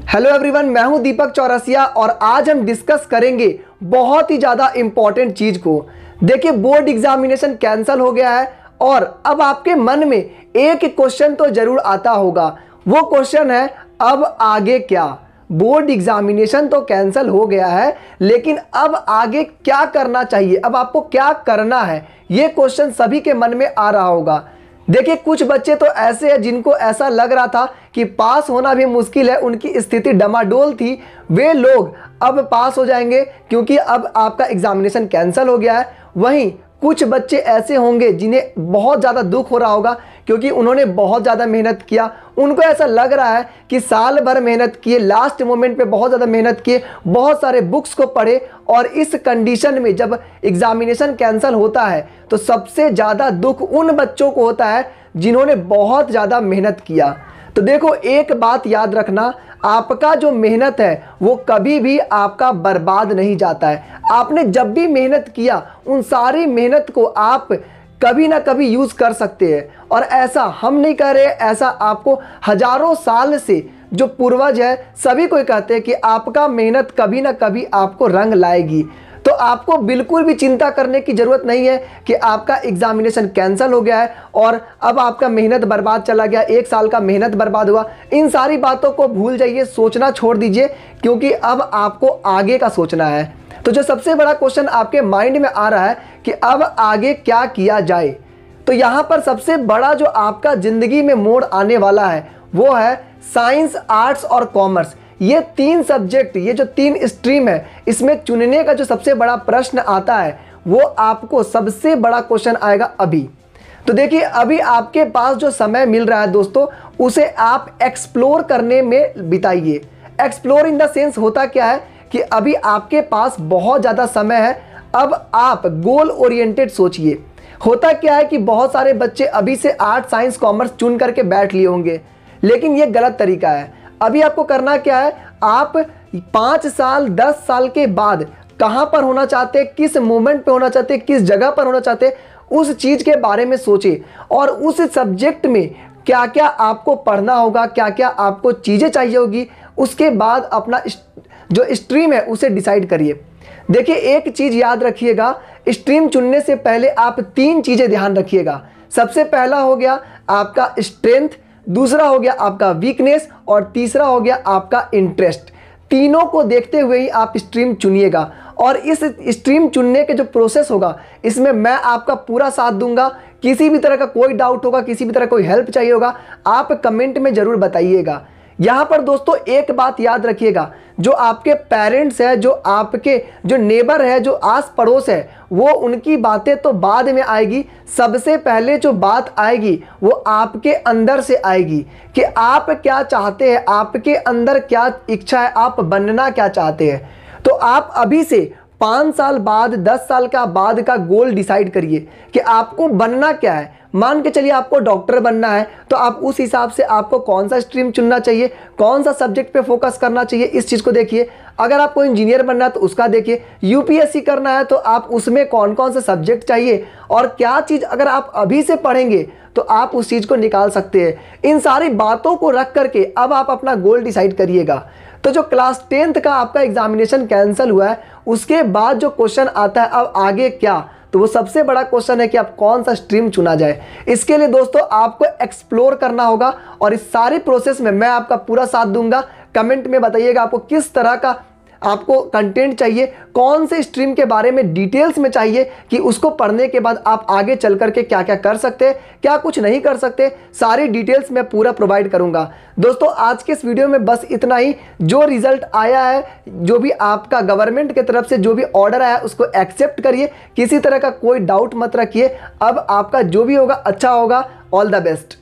Hello everyone, मैं हूं दीपक चौरसिया और आज हम डिस्कस करेंगे बहुत ही ज़्यादा इंपॉर्टेंट चीज़ को। देखिए, बोर्ड एग्जामिनेशन कैंसिल हो गया है और अब आपके मन में एक क्वेश्चन तो जरूर आता होगा। वो क्वेश्चन है, अब आगे क्या। बोर्ड एग्जामिनेशन तो कैंसिल हो गया है, लेकिन अब आगे क्या करना चाहिए, अब आपको क्या करना है, ये क्वेश्चन सभी के मन में आ रहा होगा। देखिए, कुछ बच्चे तो ऐसे हैं जिनको ऐसा लग रहा था कि पास होना भी मुश्किल है, उनकी स्थिति डमाडोल थी। वे लोग अब पास हो जाएंगे क्योंकि अब आपका एग्जामिनेशन कैंसिल हो गया है। वहीं कुछ बच्चे ऐसे होंगे जिन्हें बहुत ज़्यादा दुख हो रहा होगा क्योंकि उन्होंने बहुत ज़्यादा मेहनत किया। उनको ऐसा लग रहा है कि साल भर मेहनत किए, लास्ट मोमेंट पे बहुत ज़्यादा मेहनत किए, बहुत सारे बुक्स को पढ़े और इस कंडीशन में जब एग्जामिनेशन कैंसिल होता है तो सबसे ज़्यादा दुख उन बच्चों को होता है जिन्होंने बहुत ज़्यादा मेहनत किया। तो देखो, एक बात याद रखना, आपका जो मेहनत है वो कभी भी आपका बर्बाद नहीं जाता है। आपने जब भी मेहनत किया उन सारी मेहनत को आप कभी ना कभी यूज़ कर सकते हैं। और ऐसा हम नहीं कह रहे, ऐसा आपको हजारों साल से जो पूर्वज है सभी को कहते हैं कि आपका मेहनत कभी ना कभी आपको रंग लाएगी। तो आपको बिल्कुल भी चिंता करने की ज़रूरत नहीं है कि आपका एग्जामिनेशन कैंसिल हो गया है और अब आपका मेहनत बर्बाद चला गया, एक साल का मेहनत बर्बाद हुआ। इन सारी बातों को भूल जाइए, सोचना छोड़ दीजिए, क्योंकि अब आपको आगे का सोचना है। तो जो सबसे बड़ा क्वेश्चन आपके माइंड में आ रहा है कि अब आगे क्या किया जाए, तो यहाँ पर सबसे बड़ा जो आपका ज़िंदगी में मोड़ आने वाला है वो है साइंस, आर्ट्स और कॉमर्स। ये तीन सब्जेक्ट, ये जो तीन स्ट्रीम है, इसमें चुनने का जो सबसे बड़ा प्रश्न आता है वो आपको सबसे बड़ा क्वेश्चन आएगा अभी। तो देखिए, अभी आपके पास जो समय मिल रहा है दोस्तों, उसे आप एक्सप्लोर करने में बिताइए। एक्सप्लोर इन द सेंस होता क्या है कि अभी आपके पास बहुत ज़्यादा समय है। अब आप गोल ओरिएंटेड सोचिए। होता क्या है कि बहुत सारे बच्चे अभी से आर्ट, साइंस, कॉमर्स चुन करके बैठ लिए होंगे, लेकिन ये गलत तरीका है। अभी आपको करना क्या है, आप 5 साल 10 साल के बाद कहाँ पर होना चाहते, किस मोमेंट पे होना चाहते, किस जगह पर होना चाहते, उस चीज़ के बारे में सोचिए और उस सब्जेक्ट में क्या क्या आपको पढ़ना होगा, क्या क्या आपको चीज़ें चाहिए होगी, उसके बाद अपना जो स्ट्रीम है उसे डिसाइड करिए। देखिए, एक चीज़ याद रखिएगा, स्ट्रीम चुनने से पहले आप 3 चीज़ें ध्यान रखिएगा। सबसे पहला हो गया आपका स्ट्रेंथ, दूसरा हो गया आपका वीकनेस और तीसरा हो गया आपका इंटरेस्ट। तीनों को देखते हुए ही आप स्ट्रीम चुनिएगा और इस स्ट्रीम चुनने के जो प्रोसेस होगा इसमें मैं आपका पूरा साथ दूंगा। किसी भी तरह का कोई डाउट होगा, किसी भी तरह कोई हेल्प चाहिए होगा, आप कमेंट में ज़रूर बताइएगा। यहाँ पर दोस्तों एक बात याद रखिएगा, जो आपके पेरेंट्स है, जो आपके जो नेबर है, जो आस पड़ोस है, वो उनकी बातें तो बाद में आएगी। सबसे पहले जो बात आएगी वो आपके अंदर से आएगी कि आप क्या चाहते हैं, आपके अंदर क्या इच्छा है, आप बनना क्या चाहते हैं। तो आप अभी से 5 साल बाद, 10 साल का बाद का गोल डिसाइड करिए कि आपको बनना क्या है। मान के चलिए आपको डॉक्टर बनना है, तो आप उस हिसाब से आपको कौन सा स्ट्रीम चुनना चाहिए, कौन सा सब्जेक्ट पे फोकस करना चाहिए, इस चीज़ को देखिए। अगर आपको इंजीनियर बनना है तो उसका देखिए। यूपीएससी करना है तो आप उसमें कौन कौन से सब्जेक्ट चाहिए और क्या चीज़ अगर आप अभी से पढ़ेंगे तो आप उस चीज़ को निकाल सकते हैं। इन सारी बातों को रख करके अब आप अपना गोल डिसाइड करिएगा। तो जो क्लास 10th का आपका एग्जामिनेशन कैंसिल हुआ है, उसके बाद जो क्वेश्चन आता है अब आगे क्या, तो वो सबसे बड़ा क्वेश्चन है कि आप कौन सा स्ट्रीम चुना जाए। इसके लिए दोस्तों आपको एक्सप्लोर करना होगा और इस सारी प्रोसेस में मैं आपका पूरा साथ दूंगा। कमेंट में बताइएगा आपको किस तरह का आपको कंटेंट चाहिए, कौन से स्ट्रीम के बारे में डिटेल्स में चाहिए कि उसको पढ़ने के बाद आप आगे चल करके क्या क्या कर सकते हैं, क्या कुछ नहीं कर सकते, सारी डिटेल्स मैं पूरा प्रोवाइड करूंगा। दोस्तों, आज के इस वीडियो में बस इतना ही। जो रिजल्ट आया है, जो भी आपका गवर्नमेंट की तरफ से जो भी ऑर्डर आया है उसको एक्सेप्ट करिए, किसी तरह का कोई डाउट मत रखिए। अब आपका जो भी होगा अच्छा होगा। All the best.